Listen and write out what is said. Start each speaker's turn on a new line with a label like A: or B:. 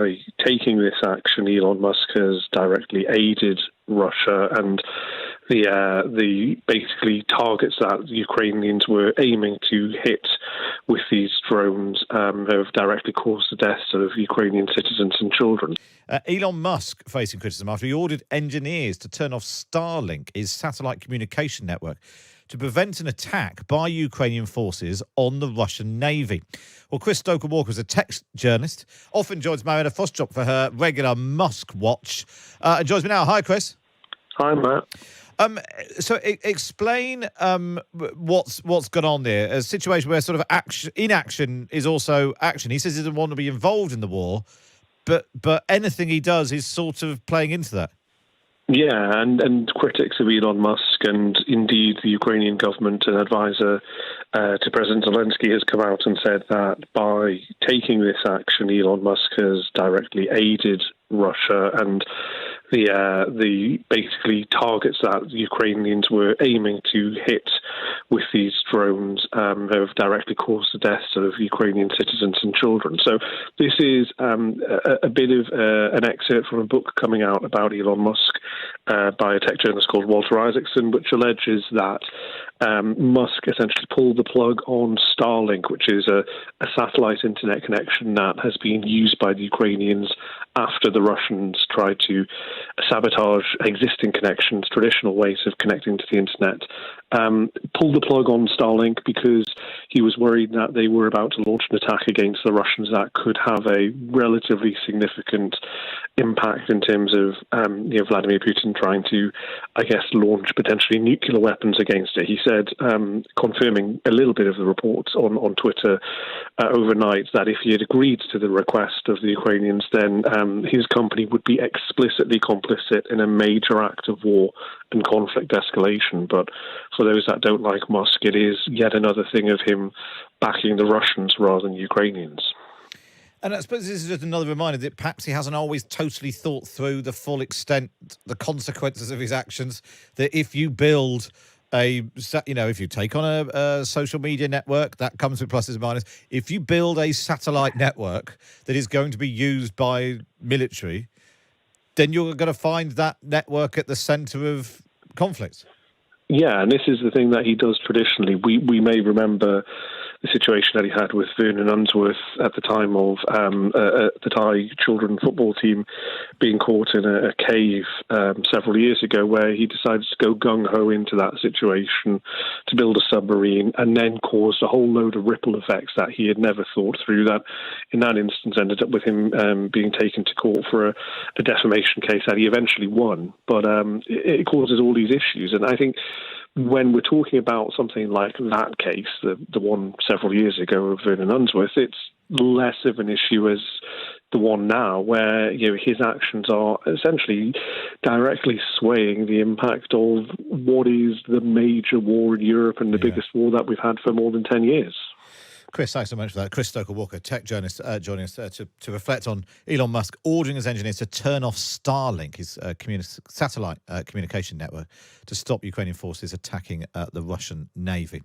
A: by taking this action, Elon Musk has directly aided Russia, and the basically targets that the Ukrainians were aiming to hit with these drones have directly caused the deaths of Ukrainian citizens and children.
B: Elon Musk facing criticism after he ordered engineers to turn off Starlink, his satellite communication network, to prevent an attack by Ukrainian forces on the Russian Navy. Well, Chris Stoker-Walker is a tech journalist, often joins Mariana Fosdrop for her regular Musk watch, and joins me now. Hi, Chris.
A: Hi, Matt.
B: So explain what's gone on there. A situation where sort of inaction is also action. He says he doesn't want to be involved in the war, but anything he does is sort of playing into that.
A: Yeah, and critics of Elon Musk and indeed the Ukrainian government, an advisor to President Zelensky, has come out and said that by taking this action, Elon Musk has directly aided Russia, and the basically targets that the Ukrainians were aiming to hit with these drones have directly caused the deaths of Ukrainian citizens and children. So this is a bit of an excerpt from a book coming out about Elon Musk by a tech journalist called Walter Isaacson, which alleges that Musk essentially pulled the plug on Starlink, which is a satellite internet connection that has been used by the Ukrainians after the Russians tried to sabotage existing connections, traditional ways of connecting to the internet. Pulled the plug on Starlink because he was worried that they were about to launch an attack against the Russians that could have a relatively significant impact in terms of Vladimir Putin trying to, I guess, launch potentially nuclear weapons against it. He said, confirming a little bit of the reports on Twitter overnight, that if he had agreed to the request of the Ukrainians, then his company would be explicitly complicit in a major act of war and conflict escalation. But for those that don't like Musk, it is yet another thing of him backing the Russians rather than Ukrainians.
B: And I suppose this is just another reminder that perhaps he hasn't always totally thought through the full extent, the consequences of his actions. That if you build if you take on a social media network, that comes with pluses and minuses. If you build a satellite network that is going to be used by military, then you're going to find that network at the centre of conflict. Yeah,
A: and this is the thing that he does traditionally. We may remember the situation that he had with Vernon Unsworth at the time of the Thai children football team being caught in a cave several years ago, where he decided to go gung-ho into that situation to build a submarine and then caused a whole load of ripple effects that he had never thought through, that in that instance ended up with him being taken to court for a defamation case that he eventually won. But it causes all these issues. And I think when we're talking about something like that case, the one several years ago of Vernon Unsworth, it's less of an issue as the one now, where his actions are essentially directly swaying the impact of what is the major war in Europe and the biggest war that we've had for more than 10 years.
B: Chris, thanks so much for that. Chris Stoker-Walker, tech journalist, joining us to reflect on Elon Musk ordering his engineers to turn off Starlink, his satellite communication network, to stop Ukrainian forces attacking the Russian Navy.